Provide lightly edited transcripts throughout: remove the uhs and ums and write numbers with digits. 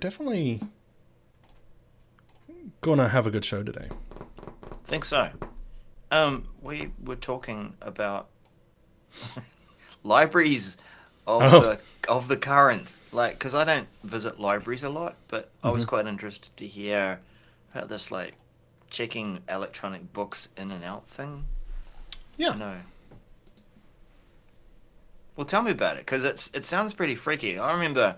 definitely going to have a good show today. Think so. We were talking about libraries of Oh, the current, like, because I don't visit libraries a lot, but I was hmm quite interested to hear about this, like, checking electronic books in and out thing. yeah. I know. Well, tell me about it, because it sounds pretty freaky. I remember,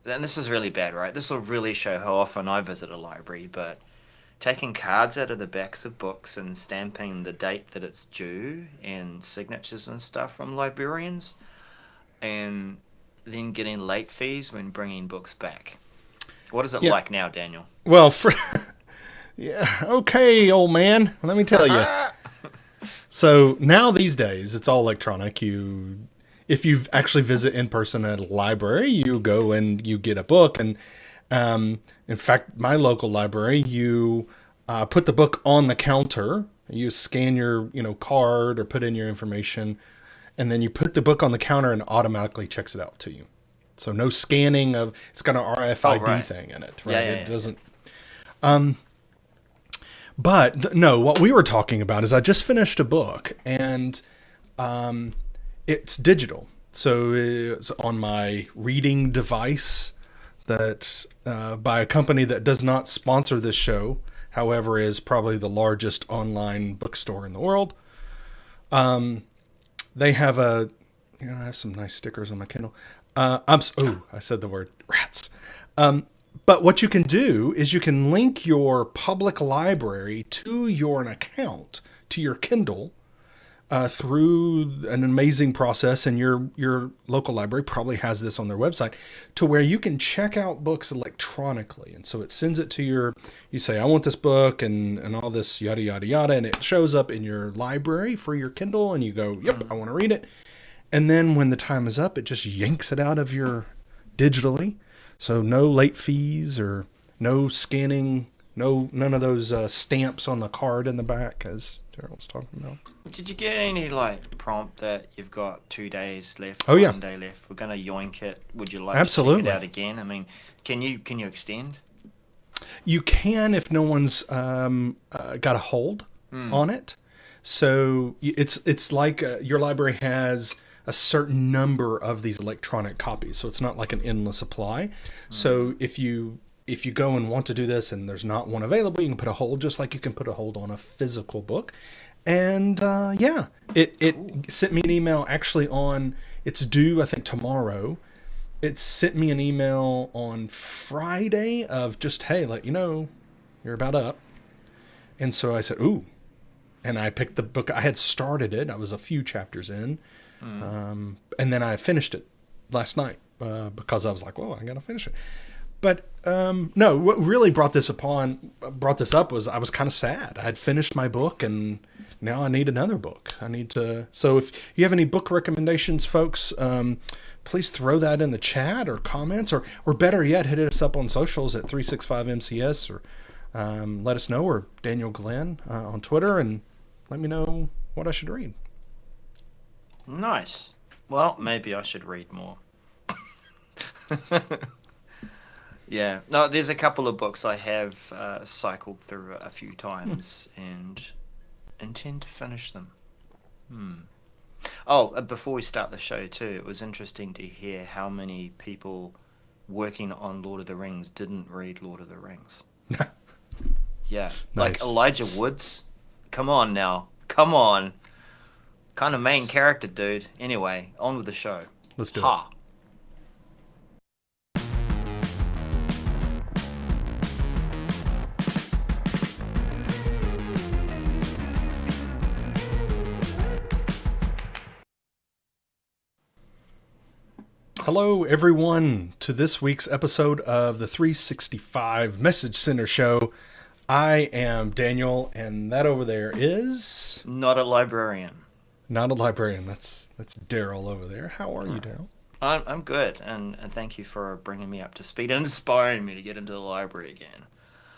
and this is really bad, right? This will really show how often I visit a library, but taking cards out of the backs of books and stamping the date that it's due and signatures and stuff from librarians, and then getting late fees when bringing books back. What is it Yeah. like now, Daniel? Well, yeah. Okay, old man. Let me tell you. So now these days, it's all electronic. If you actually visit in person at a library, you go and you get a book. And in fact, my local library, you put the book on the counter. You scan your card or put in your information, and then you put the book on the counter and automatically checks it out to you. So no scanning of. It's got an Oh, RFID right. thing in it, Yeah, right? yeah, It yeah. doesn't. But no, what we were talking about is I just finished a book and it's digital. So it's on my reading device that by a company that does not sponsor this show, however, is probably the largest online bookstore in the world. They have I have some nice stickers on my Kindle. I said the word rats. But what you can do is you can link your public library to your account, to your Kindle, through an amazing process, and your local library probably has this on their website, to where you can check out books electronically. And so it sends it to you say, I want this book and all this yada, yada, yada, and it shows up in your library for your Kindle, and you go, yep, I want to read it. And then when the time is up, it just yanks it out of your digitally. So no late fees or no scanning, none of those stamps on the card in the back, as Darrell was talking about. Did you get any, like, prompt that you've got 2 days left, Oh yeah, 1 day left? We're gonna yoink it. Would you like to check it absolutely. out again? I mean, can you extend? You can if no one's got a hold Hmm. on it. So it's like your library has a certain number of these electronic copies, so it's not like an endless supply. So if you go and want to do this and there's not one available, you can put a hold, just like you can put a hold on a physical book. And yeah, it Cool. sent me an email actually on it's due I think tomorrow. It sent me an email on Friday of just, hey, let you know you're about up. And so I said, ooh. And I picked the book. I had started it. I was a few chapters in. Hmm. And then I finished it last night because I was like, well, I got to finish it. But no, what really brought this up was I was kind of sad. I had finished my book and now I need another book. I need to. So if you have any book recommendations, folks, please throw that in the chat or comments, or better yet, hit us up on socials at 365MCS, or let us know, or Daniel Glenn on Twitter, and let me know what I should read. Nice. Well, maybe I should read more. Yeah. No, there's a couple of books I have cycled through a few times and intend to finish them. Hmm. Oh, before we start the show too, it was interesting to hear how many people working on Lord of the Rings didn't read Lord of the Rings. Yeah, like Nice. Elijah Woods. Come on now. Come on. Kind of main character, dude. Anyway, on with the show. Let's do it. Ha. Hello, everyone, to this week's episode of the 365 Message Center Show. I am Daniel, and that over there is Not a librarian. not a librarian. That's Darrell over there. How are you, Darrell? I'm good, and thank you for bringing me up to speed and inspiring me to get into the library again.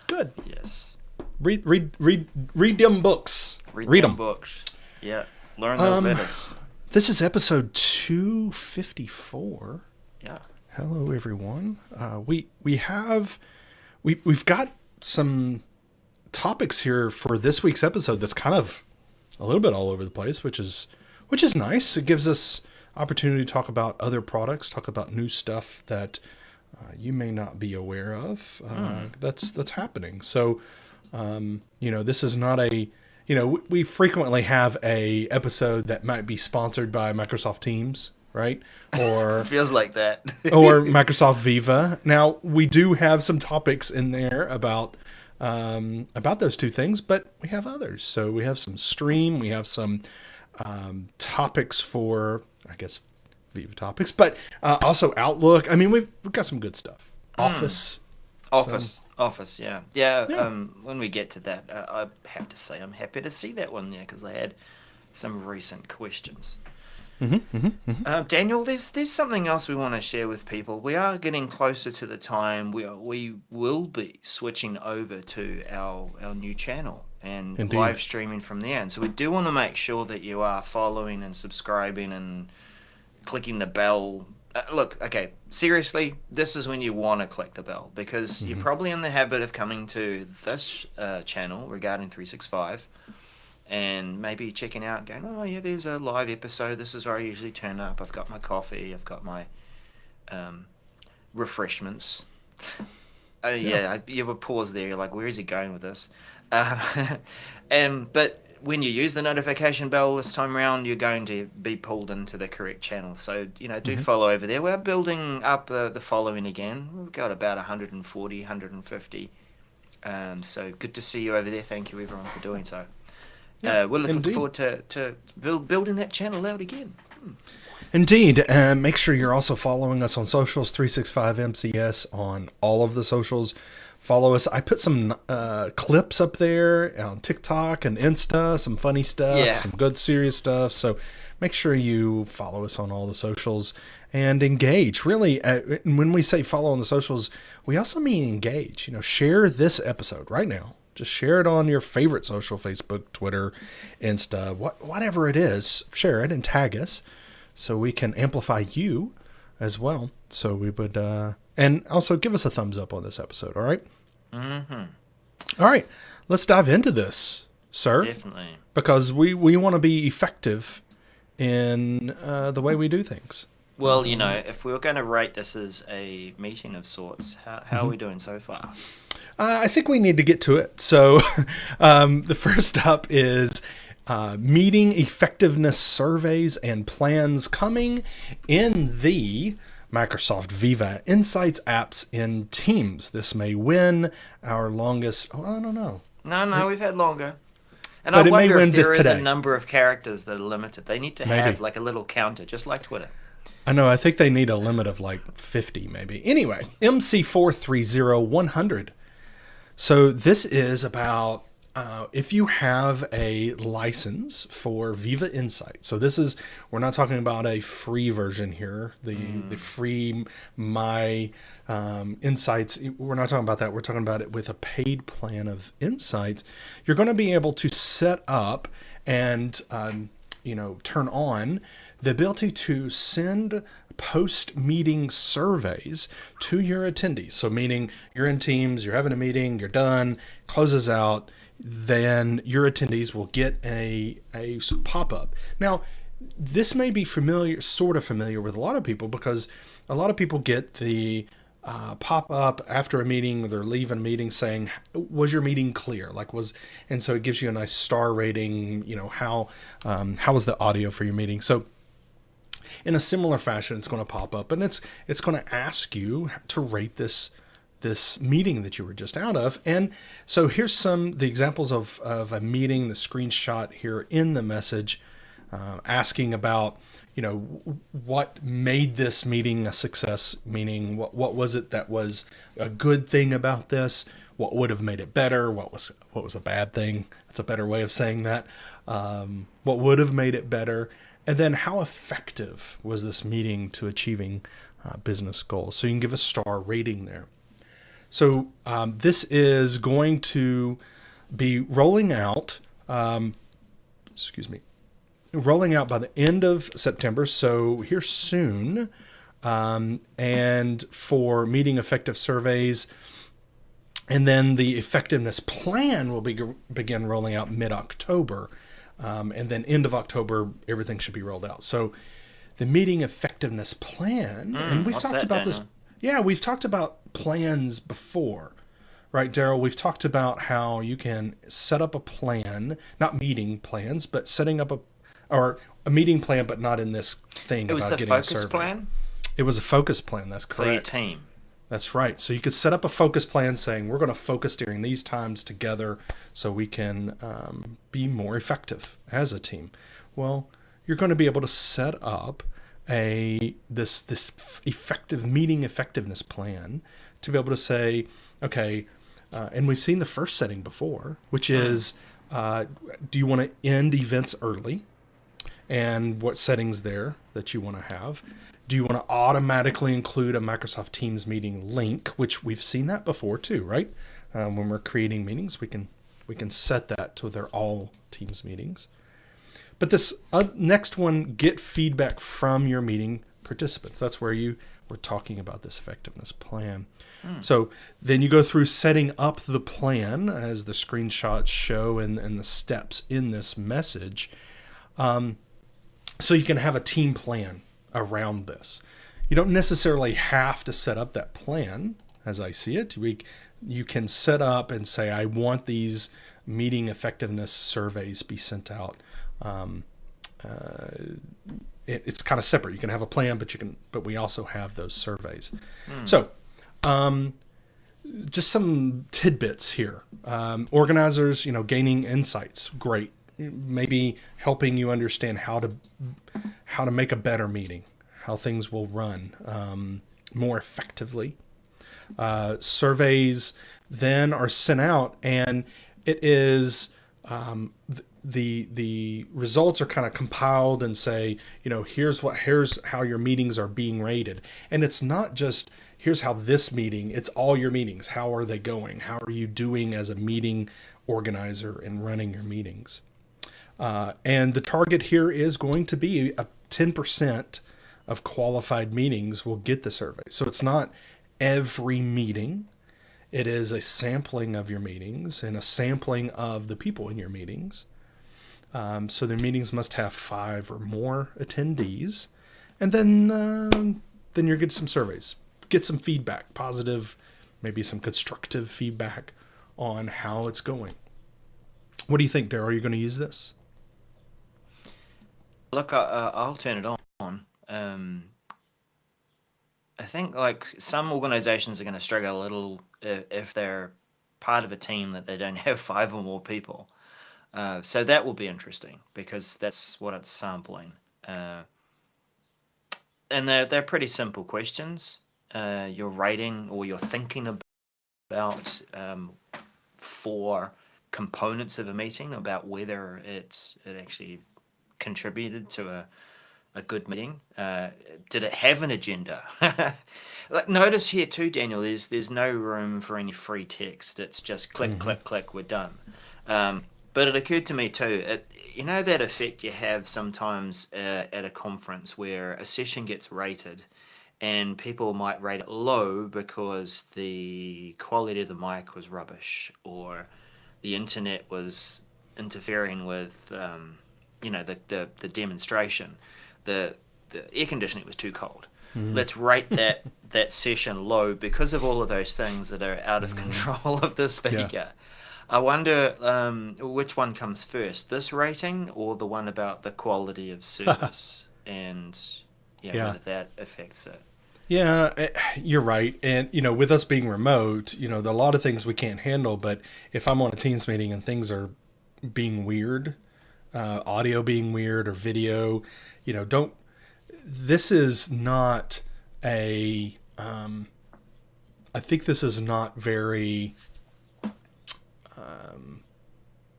Good. Yes. Read them books. Read Read them them. books. Yeah. Learn those letters. This is episode 254. Yeah. Hello, everyone. We've got some topics here for this week's episode that's kind of a little bit all over the place, which is nice. It gives us opportunity to talk about other products, talk about new stuff that you may not be aware of. That's happening. So, this is not a we frequently have a episode that might be sponsored by Microsoft Teams, right? Or Feels like that. or Microsoft Viva. Now, we do have some topics in there about those two things, but we have others. So we have some Stream, we have some topics for, I guess, Viva topics, but also Outlook. I mean, we've got some good stuff. Office. Office, yeah. When we get to that, I have to say I'm happy to see that one there because I had some recent questions. Daniel, there's something else we want to share with people. We are getting closer to the time we will be switching over to our new channel and Indeed. live streaming from there. And so we do want to make sure that you are following and subscribing and clicking the bell. Look, okay, seriously, this is when you want to click the bell because you're probably in the habit of coming to this channel regarding 365 and maybe checking out and going, oh yeah, there's a live episode. This is where I usually turn up. I've got my coffee. I've got my refreshments. You would pause there. You're like, where is he going with this? But when you use the notification bell this time around, you're going to be pulled into the correct channel. So, do follow over there. We're building up the following again. We've got about 140, 150. So good to see you over there. Thank you, everyone, for doing so. We're looking forward to building that channel out again. Indeed. Make sure you're also following us on socials, 365MCS on all of the socials. Follow us. I put some clips up there on TikTok and Insta, some funny stuff, some good serious stuff. So make sure you follow us on all the socials and engage. Really, when we say follow on the socials, we also mean engage. Share this episode right now. Just share it on your favorite social, Facebook, Twitter, Insta, whatever it is. Share it and tag us so we can amplify you as well. So we would, and also give us a thumbs up on this episode. All right. All right, let's dive into this, sir. Definitely. Because we want to be effective in the way we do things. Well, if we were going to rate this as a meeting of sorts, how are we doing so far? I think we need to get to it. So the first up is meeting effectiveness surveys and plans coming in the Microsoft Viva Insights apps in Teams. This may win our longest... Oh, I don't know. No, we've had longer. And But I it may wonder win if there this is today. a number of characters that are limited. They need to Maybe. have like a little counter, just like Twitter. I know. I think they need a limit of like 50 maybe. Anyway, MC430100. So this is about if you have a license for Viva Insights. So we're not talking about a free version here, the free My Insights. We're not talking about that. We're talking about it with a paid plan of Insights. You're going to be able to set up and turn on the ability to send post-meeting surveys to your attendees. So meaning you're in Teams, you're having a meeting, you're done, closes out, then your attendees will get a pop-up. Now, this may be sort of familiar with a lot of people because a lot of people get the pop-up after a meeting, they're leaving a meeting saying, was your meeting clear? And so it gives you a nice star rating, how was the audio for your meeting? So in a similar fashion, it's going to pop up and it's going to ask you to rate this meeting that you were just out of. And so here's the examples of a meeting, the screenshot here in the message, asking about, what made this meeting a success, meaning what was it that was a good thing about this? What would have made it better? What was a bad thing? That's a better way of saying that. What would have made it better? And then how effective was this meeting to achieving business goals? So you can give a star rating there. So this is going to be rolling out by the end of September. So here soon, and for meeting effective surveys. And then the effectiveness plan will begin rolling out mid-October. And then end of October, everything should be rolled out. So the meeting effectiveness plan, and we've talked about this. Yeah, we've talked about plans before, right, Darrell? We've talked about how you can set up a plan, not meeting plans, but setting up a meeting plan, but not in this thing about getting a survey. It was the focus plan? It was a focus plan, that's correct. For your team. That's right. So you could set up a focus plan saying we're going to focus during these times together so we can be more effective as a team. Well, you're going to be able to set up this effective meeting effectiveness plan to be able to say, okay, and we've seen the first setting before, which is, do you want to end events early? And what settings there that you want to have? Do you want to automatically include a Microsoft Teams meeting link, which we've seen that before too, right? When we're creating meetings, we can set that to they're all Teams meetings. But this next one, get feedback from your meeting participants. That's where we're talking about this effectiveness plan. So then you go through setting up the plan as the screenshots show and the steps in this message. So you can have a team plan around this. You don't necessarily have to set up that plan as I see it. You can set up and say, I want these meeting effectiveness surveys be sent out. It's kind of separate. You can have a plan, but we also have those surveys. So, just some tidbits here. Organizers, gaining insights, great. Maybe helping you understand how to make a better meeting, how things will run more effectively. Surveys then are sent out, and it is the results are kind of compiled and say, here's how your meetings are being rated, and it's not just here's how this meeting. It's all your meetings. How are they going? How are you doing as a meeting organizer in running your meetings? And the target here is going to be 10% of qualified meetings will get the survey. So it's not every meeting. It is a sampling of your meetings and a sampling of the people in your meetings. So the meetings must have 5 or more attendees. And then you're getting some surveys. Get some feedback, positive, maybe some constructive feedback on how it's going. What do you think, Darrell? Are you going to use this? Look, I'll turn it on. I think some organizations are going to struggle a little if they're part of a team that they don't have 5 or more people. So that will be interesting because that's what it's sampling. And they're pretty simple questions. You're writing or you're thinking about 4 components of a meeting, about whether it actually contributed to a good meeting. Did it have an agenda? Notice here too, Daniel, there's no room for any free text. It's just click, click, click, we're done. But it occurred to me too, that effect you have sometimes at a conference where a session gets rated and people might rate it low because the quality of the mic was rubbish or the internet was interfering with the demonstration. The air conditioning was too cold. Let's rate that session low because of all of those things that are out of control of the speaker. Yeah. I wonder which one comes first, this rating or the one about the quality of service and whether that affects it. Yeah, you're right. And, with us being remote, there are a lot of things we can't handle. But if I'm on a Teams meeting and things are being weird, audio being weird or video, this is not I think this is not very,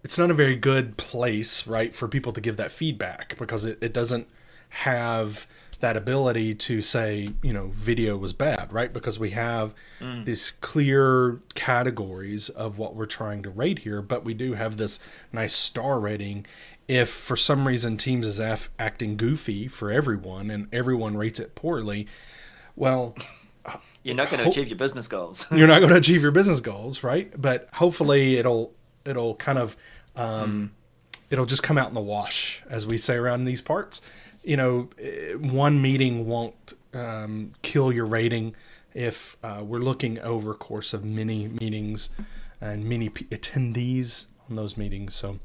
it's not a very good place, right, for people to give that feedback because it doesn't have that ability to say, video was bad, right? Because we have these clear categories of what we're trying to rate here, but we do have this nice star rating. If for some reason Teams is acting goofy for everyone and everyone rates it poorly, Well, You're not going to hope achieve your business goals. you're not going to achieve your business goals, right? But hopefully it'll kind of it'll just come out in the wash, as we say around these parts. One meeting won't kill your rating if we're looking over a course of many meetings and many attendees on those meetings. So,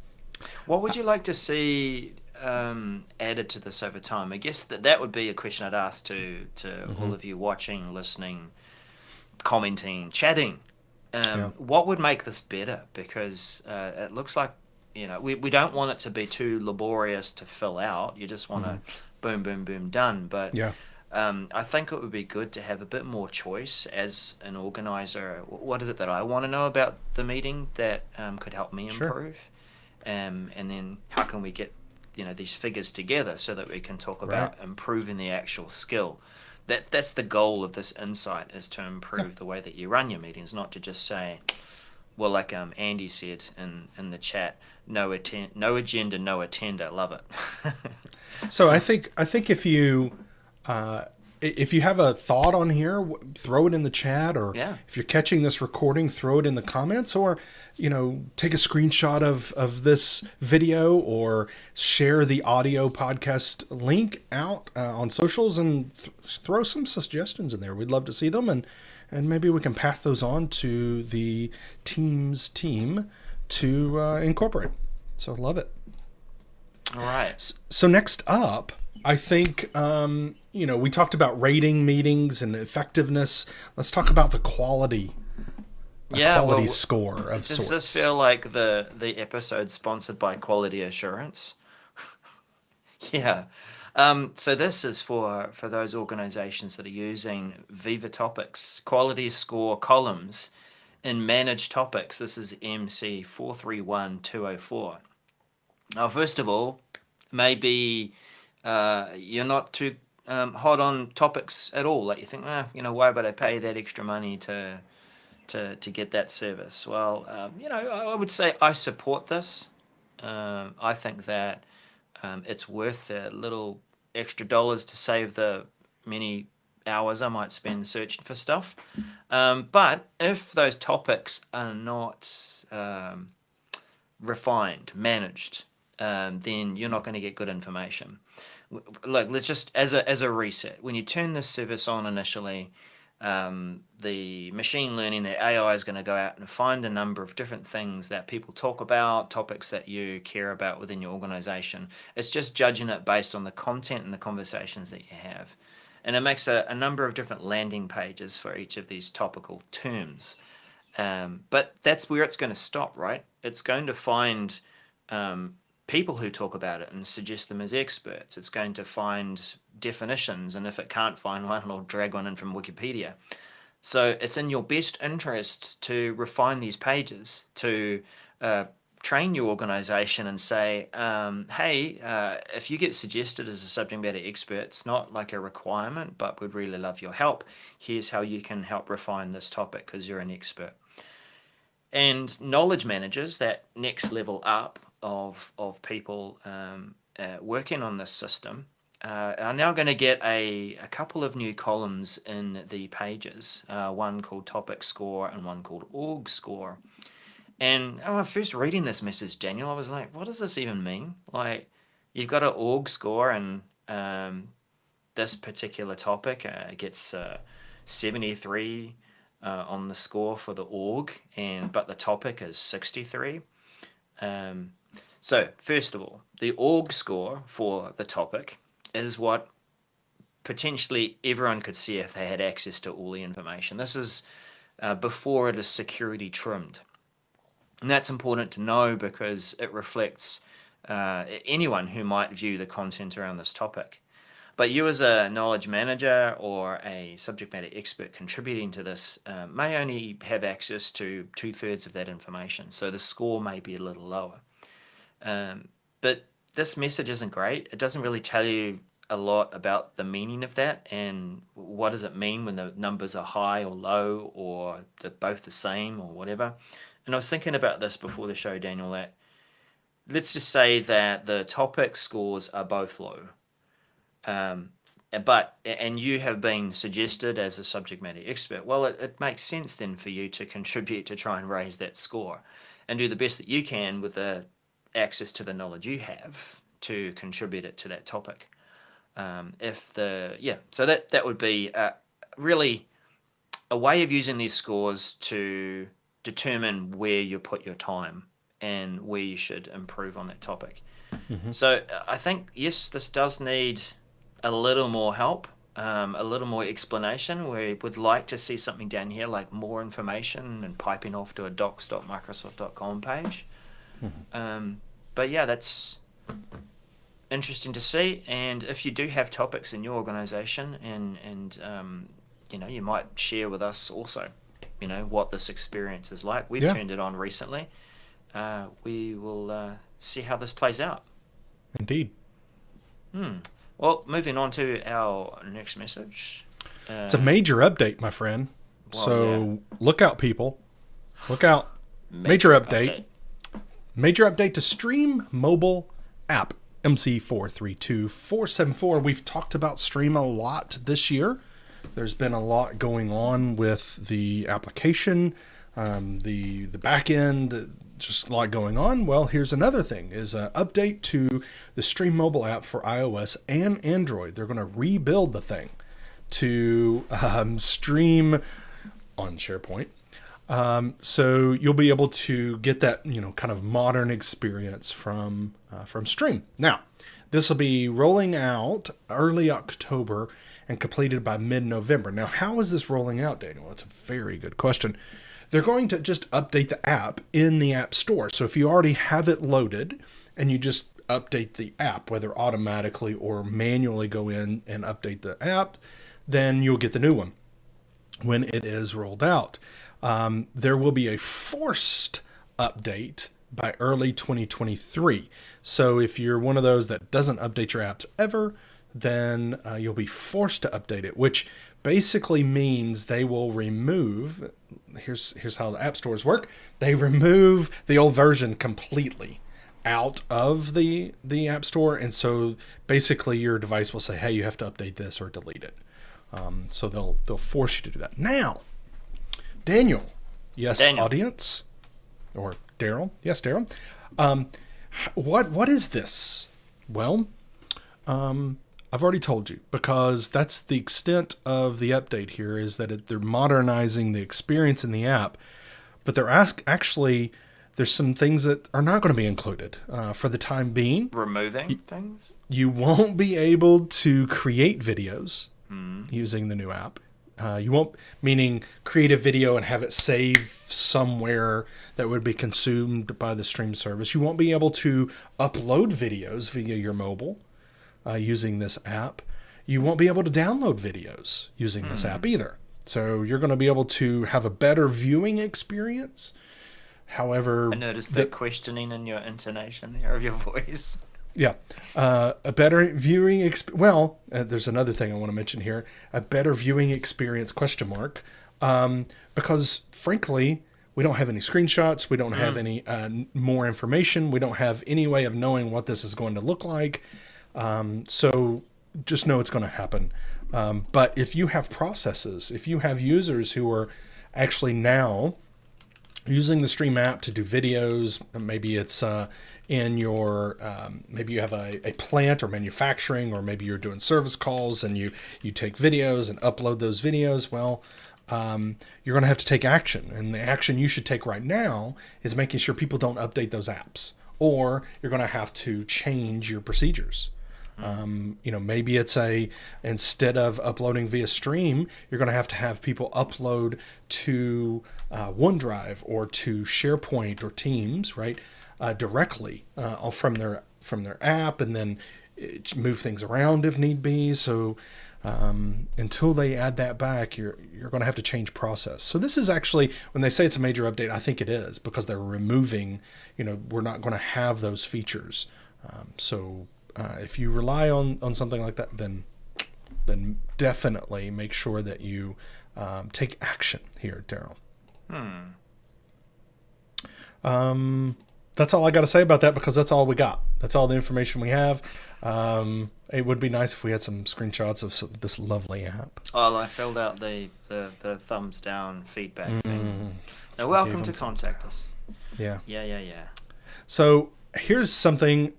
What would you like to see added to this over time? I guess that would be a question I'd ask to all of you watching, listening, commenting, chatting. yeah, What would make this better? Because it looks like, we don't want it to be too laborious to fill out. You just want to boom, boom, boom, done. But yeah, I think it would be good to have a bit more choice as an organizer. What is it that I want to know about the meeting that could help me sure, improve? And then how can we get these figures together so that we can talk right, about improving the actual skill. That's the goal of this insight, is to yeah. improve the way that you run your meetings, not to just say, well, like Andy said in the chat, no agenda, no attender. Love it. So I think if you have a thought on here, throw it in the chat, or Yeah. if you're catching this recording, throw it in the comments, or take a screenshot of this video, or share the audio podcast link out on socials, and throw some suggestions in there. We'd love to see them, and maybe we can pass those on to the team to incorporate. So love it. All right. So next up, I think we talked about rating meetings and effectiveness. Let's talk about the quality, Yeah. quality Well, score of does this sorts. feel like the episode sponsored by Quality Assurance? Yeah. So this is for those organizations that are using Viva Topics quality score columns in managed topics. This is MC 431204. Now, first of all, maybe you're not too hot on topics at all. Like you think, why would I pay that extra money to get that service? Well, I would say I support this. I think that it's worth the little extra dollars to save the many hours I might spend searching for stuff. But if those topics are not refined, managed, then you're not going to get good information. Look, let's just as a reset. When you turn this service on initially, the machine learning, the AI is going to go out and find a number of different things that people talk about, topics that you care about within your organization. It's just judging it based on the content and the conversations that you have. And it makes a number of different landing pages for each of these topical terms. But that's where it's going to stop, right? It's going to find people who talk about it and suggest them as experts. It's going to find definitions, and if it can't find one, it'll drag one in from Wikipedia. So it's in your best interest to refine these pages, to train your organization and say, hey, if you get suggested as a subject matter expert, it's not like a requirement, but we'd really love your help. Here's how you can help refine this topic because you're an expert. And knowledge managers, that next level up of people working on this system, are now going to get a couple of new columns in the pages, one called topic score and one called org score. And when I was first reading this message, Daniel, I was like, what does this even mean? Like, you've got an org score, and this particular topic gets 73 on the score for the org, but the topic is 63. So, first of all, the org score for the topic is what potentially everyone could see if they had access to all the information. This is before it is security trimmed. And that's important to know because it reflects anyone who might view the content around this topic. But you as a knowledge manager or a subject matter expert contributing to this may only have access to 2/3 of that information. So the score may be a little lower. But this message isn't great. It doesn't really tell you a lot about the meaning of that and what does it mean when the numbers are high or low or they're both the same or whatever. And I was thinking about this before the show, Daniel, that let's just say that the topic scores are both low. and you have been suggested as a subject matter expert. Well, it makes sense then for you to contribute to try and raise that score, and do the best that you can with the access to the knowledge you have to contribute it to that topic. So that would be really a way of using these scores to determine where you put your time and where you should improve on that topic. So I think, yes, this does need a little more help, a little more explanation. We would like to see something down here like more information and piping off to a docs.microsoft.com page. But yeah, that's interesting to see. And if you do have topics in your organization and you might share with us also, what this experience is like. We've turned it on recently. We will see how this plays out. Indeed. Well, moving on to our next message. It's a major update, my friend. Look out, people. Look out. Major update. Major update to Stream mobile app. MC432474. We've talked about Stream a lot this year. There's been a lot going on with the application, the back end, just a lot going on. Well, here's another thing, is an update to the Stream mobile app for iOS and Android. They're going to rebuild the thing to stream on SharePoint. So you'll be able to get that, kind of modern experience from Stream. Now, this will be rolling out early October and completed by mid-November. Now, how is this rolling out, Daniel? That's a very good question. They're going to just update the app in the App Store. So if you already have it loaded and you just update the app, whether automatically or manually go in and update the app, then you'll get the new one when it is rolled out. There will be a forced update by early 2023. So if you're one of those that doesn't update your apps ever, then you'll be forced to update it, which basically means they will remove, here's how the app stores work. They remove the old version completely out of the app store. And so basically your device will say, hey, you have to update this or delete it. So they'll force you to do that. Now, Daniel. Yes, Daniel. Audience. Or Darrell. Yes, Darrell. What is this? Well, I've already told you, because that's the extent of the update here, is that they're modernizing the experience in the app, but they're actually, there's some things that are not going to be included for the time being. Removing things? You won't be able to create videos using the new app. You won't, meaning create a video and have it save somewhere that would be consumed by the Stream service. You won't be able to upload videos via your mobile using this app. You won't be able to download videos using this app either. So you're going to be able to have a better viewing experience. However, I noticed the questioning in your intonation there of your voice. Yeah. A better viewing there's another thing I want to mention here. A better viewing experience, ? Because frankly, we don't have any screenshots. We don't have any more information. We don't have any way of knowing what this is going to look like. So just know it's going to happen. But if you have processes, if you have users who are actually now using the Stream app to do videos, maybe it's in your, maybe you have a plant or manufacturing, or maybe you're doing service calls and you take videos and upload those videos. Well, you're going to have to take action. And the action you should take right now is making sure people don't update those apps, or you're going to have to change your procedures. Maybe it's instead of uploading via Stream, you're going to have people upload to OneDrive or to SharePoint or Teams, right? Directly from their app, and then move things around if need be. So until they add that back, you're going to have to change process. So this is actually, when they say it's a major update, I think it is, because they're removing, we're not going to have those features. If you rely on something like that, then definitely make sure that you take action here, Darrell. that's all I got to say about that, because that's all we got. That's all the information we have. It would be nice if we had some screenshots of this lovely app. Oh, I filled out the thumbs down feedback thing. They're I welcome gave to them- contact us. Yeah. Yeah. So here's something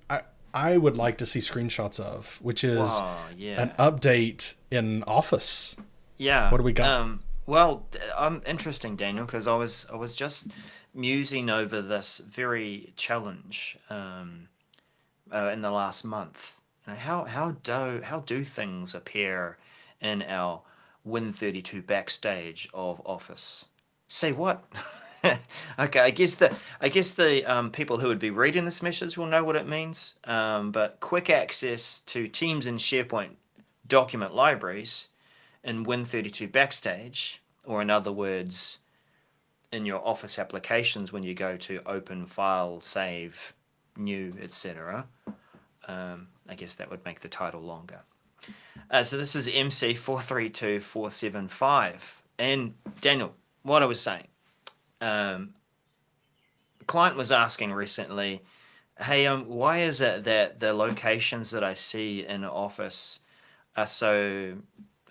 I would like to see screenshots of, which is Yeah. an update in Office. Yeah. What do we got? Well, interesting, Daniel, because I was just musing over this very challenge in the last month. You know, how do things appear in our Win32 backstage of Office? Say what? Okay, I guess the people who would be reading this message will know what it means. But quick access to Teams and SharePoint document libraries in Win32 Backstage, or in other words, in your Office applications when you go to open, file, save, new, etc. I guess that would make the title longer. So this is MC432475. And Daniel, what I was saying, a client was asking recently, hey, why is it that the locations that I see in Office are so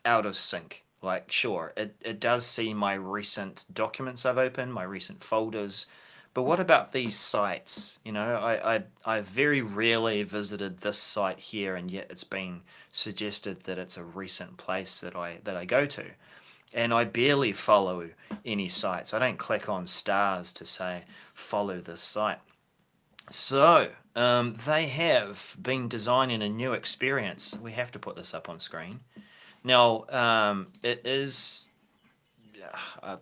out of sync? Like, sure, it does see my recent documents I've opened, my recent folders, but what about these sites? You know, I very rarely visited this site here, and yet it's been suggested that it's a recent place that I go to. And I barely follow any sites. I don't click on stars to say, follow this site. So, they have been designing a new experience. We have to put this up on screen. Now, it is...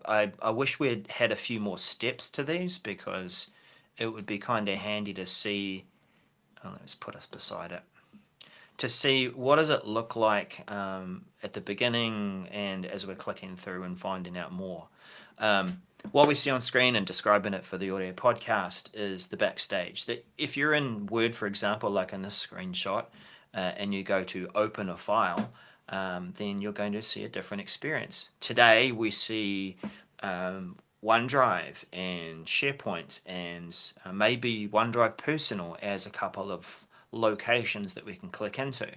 I wish we had a few more steps to these, because it would be kind of handy to see... let's put us beside it. To see what does it look like at the beginning and as we're clicking through and finding out more. What we see on screen, and describing it for the audio podcast, is the backstage. That if you're in Word, for example, like in this screenshot, and you go to open a file, then you're going to see a different experience. Today we see OneDrive and SharePoint and maybe OneDrive Personal as a couple of locations that we can click into.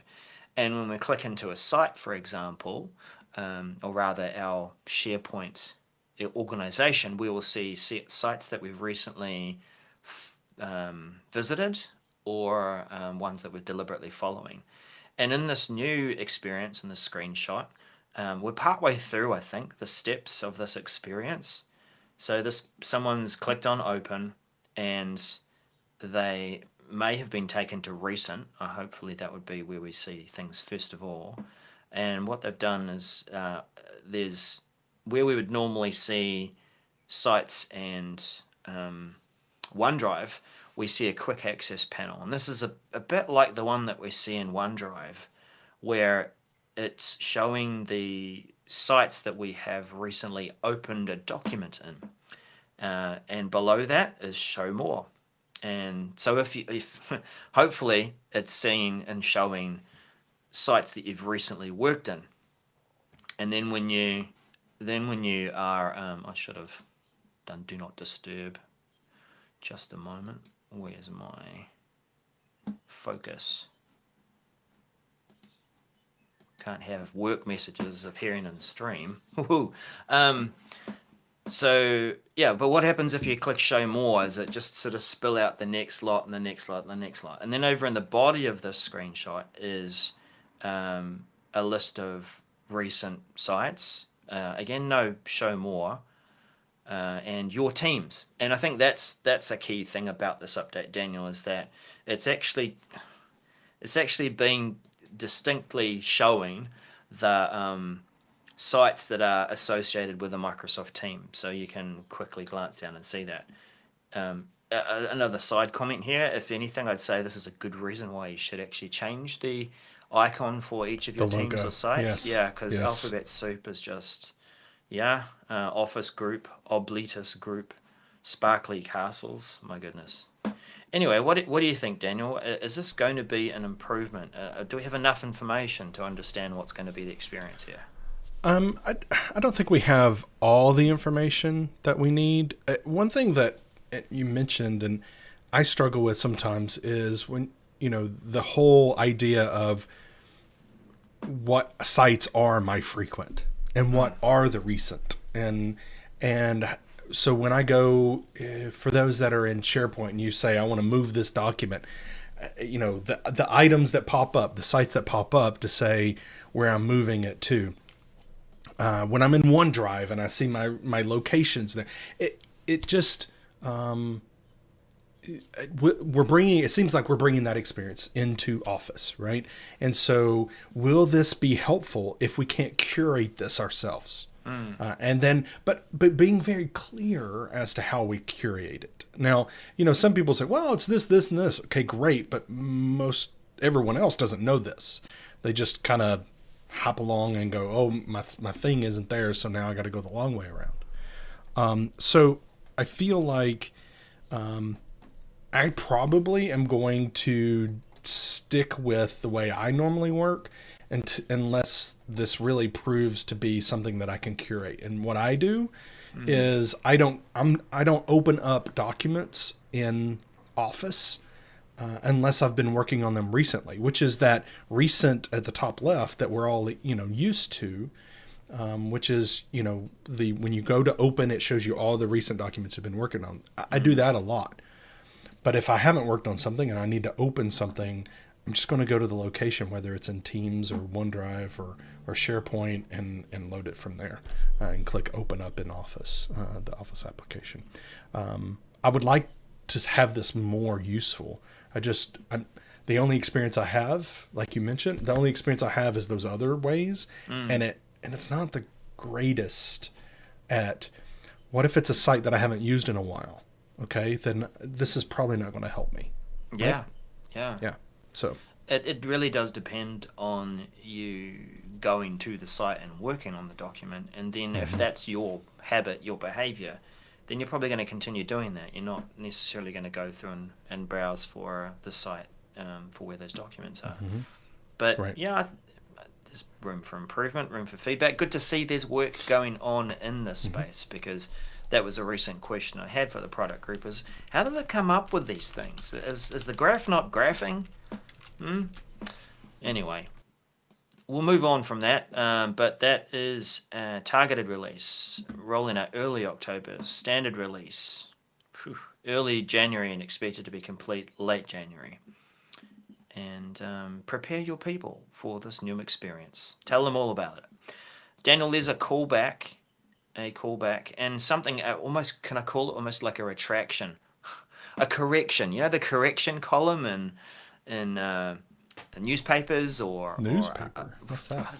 And when we click into a site, for example, or rather our SharePoint organization, we will see sites that we've recently visited, or ones that we're deliberately following. And in this new experience, in this screenshot, we're partway through, I think, the steps of this experience. So someone's clicked on open, and they may have been taken to recent. Hopefully that would be where we see things first of all. And what they've done is there's where we would normally see sites and OneDrive, we see a quick access panel. And this is a bit like the one that we see in OneDrive, where it's showing the sites that we have recently opened a document in. And below that is show more. And so if hopefully it's seeing and showing sites that you've recently worked in. And then when you are, I should have done do not disturb. Just a moment. Where's my focus? Can't have work messages appearing in stream. So yeah, but what happens if you click show more is it just sort of spill out the next lot and the next lot and the next lot. And then over in the body of this screenshot is a list of recent sites. Again, no show more. And your teams. And I think that's a key thing about this update, Daniel, is that it's actually been distinctly showing the sites that are associated with a Microsoft team. So you can quickly glance down and see that. Another side comment here, if anything, I'd say this is a good reason why you should actually change the icon for each of your teams or sites. Yes. Yeah, because Yes. Alphabet Soup is just... Office Group, Oblitus Group, Sparkly Castles. My goodness. Anyway, what do you think, Daniel? Is this going to be an improvement? Do we have enough information to understand what's going to be the experience here? I don't think we have all the information that we need. One thing that you mentioned, and I struggle with sometimes is when, the whole idea of what sites are my frequent and what are the recent. And so when I go, for those that are in SharePoint and you say, I want to move this document, the items that pop up, the sites that pop up to say where I'm moving it to. When I'm in OneDrive and I see my locations there, it just, it seems like we're bringing that experience into Office, right? And so will this be helpful if we can't curate this ourselves? And then, but being very clear as to how we curate it. Now, some people say, well, it's this, this, and this. Okay, great. But everyone else doesn't know this. They just kind of hop along and go, oh, my thing isn't there, so now I got to go the long way around. So I feel like I probably am going to stick with the way I normally work, unless this really proves to be something that I can curate. And what I do is I don't open up documents in Office unless I've been working on them recently, which is that recent at the top left that we're all used to, which is when you go to open, it shows you all the recent documents you've been working on. I do that a lot. But if I haven't worked on something and I need to open something, I'm just going to go to the location, whether it's in Teams or OneDrive or SharePoint, and load it from there, and click Open Up in Office, the Office application. I would like to have this more useful. The only experience I have, like you mentioned, the only experience I have is those other ways, and it's not the greatest at. What if it's a site that I haven't used in a while? Okay, then this is probably not going to help me. Yeah, right? Yeah. So it really does depend on you going to the site and working on the document, and then if that's your habit, your behavior, then you're probably going to continue doing that. You're not necessarily going to go through and browse for the site for where those documents are. But right. There's room for improvement, room for feedback. Good to see there's work going on in this space, because that was a recent question I had for the product group, is how does it come up with these things? Is the graph not graphing? Anyway, we'll move on from that, but that is a targeted release, rolling out early October, standard release, early January, and expected to be complete late January. And prepare your people for this new experience. Tell them all about it. Daniel, there's a callback, and something almost, can I call it almost like a retraction, a correction? The correction column in newspapers or newspaper. What's that?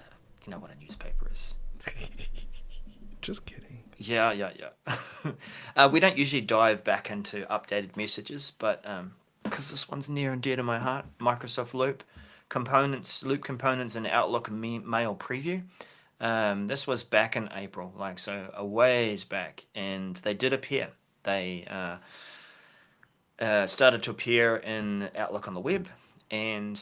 You know what a newspaper is? Just kidding. Yeah. We don't usually dive back into updated messages, but because this one's near and dear to my heart, Microsoft Loop components, and Outlook Mail Preview. This was back in April, so a ways back, and they did appear. They started to appear in Outlook on the web, and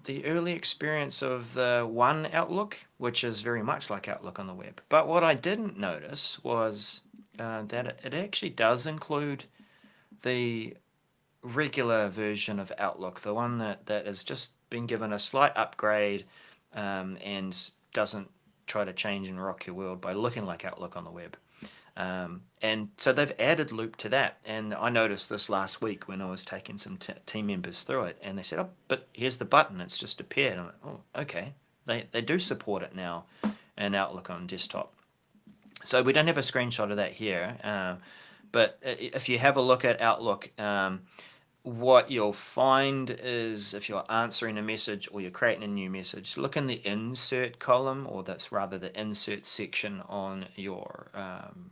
the early experience of the One Outlook, which is very much like Outlook on the web. But what I didn't notice was that it actually does include the regular version of Outlook, the one that has just been given a slight upgrade and doesn't try to change and rock your world by looking like Outlook on the web. And so they've added Loop to that. And I noticed this last week when I was taking some team members through it, and they said, oh, but here's the button, it's just appeared. I'm like, oh, okay. They do support it now in Outlook on desktop. So we don't have a screenshot of that here. But if you have a look at Outlook, what you'll find is if you're answering a message or you're creating a new message, look in the insert column, or that's rather the insert section on your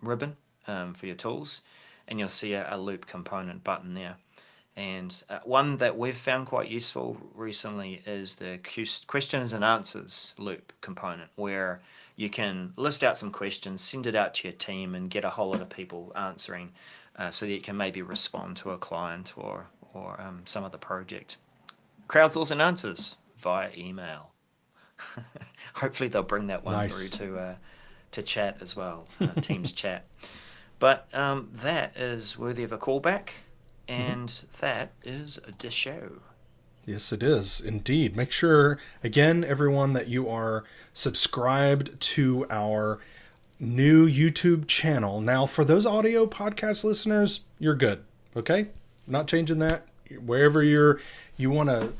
ribbon for your tools, and you'll see a loop component button there. And one that we've found quite useful recently is the questions and answers loop component, where you can list out some questions, send it out to your team, and get a whole lot of people answering so that you can maybe respond to a client or some other project. Crowdsource and answers via email. Hopefully they'll bring that one through to chat as well, Teams chat. But that is worthy of a callback. And that is the show. Yes, it is indeed. Make sure, again, everyone, that you are subscribed to our new YouTube channel. Now, for those audio podcast listeners, you're good. Okay, not changing that. Wherever you want to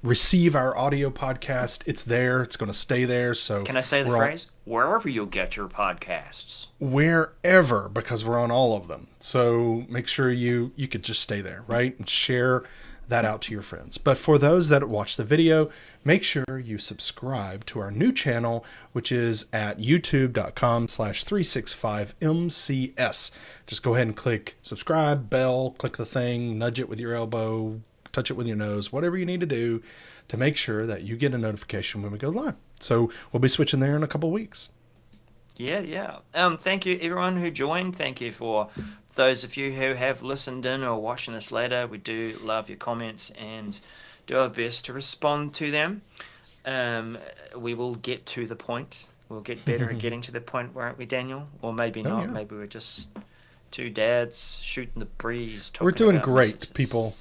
receive our audio podcast, it's there. It's going to stay there. So can I say the phrase? Wherever you'll get your podcasts. Wherever, because we're on all of them. So make sure you could just stay there, right? And share that out to your friends. But for those that watch the video, make sure you subscribe to our new channel, which is at youtube.com/365MCS. Just go ahead and click subscribe, bell, click the thing, nudge it with your elbow, touch it with your nose, whatever you need to do to make sure that you get a notification when we go live. So we'll be switching there in a couple weeks. Yeah. Thank you, everyone who joined. Thank you for those of you who have listened in or watching this later. We do love your comments and do our best to respond to them. We will get to the point. We'll get better at getting to the point, won't we, Daniel? Or maybe not. Yeah. Maybe we're just two dads shooting the breeze. We're doing about great, messages. people.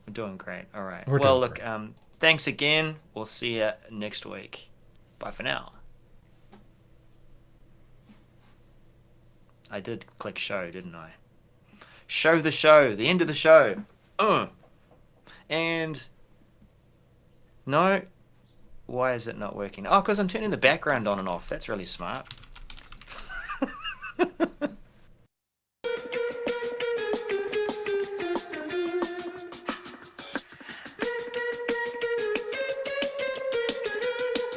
We're doing great. All right. We're well, doing look, great. Thanks again. We'll see you next week. Bye for now. I did click show, didn't I? Show the show. The end of the show. And no. Why is it not working? Oh, because I'm turning the background on and off. That's really smart.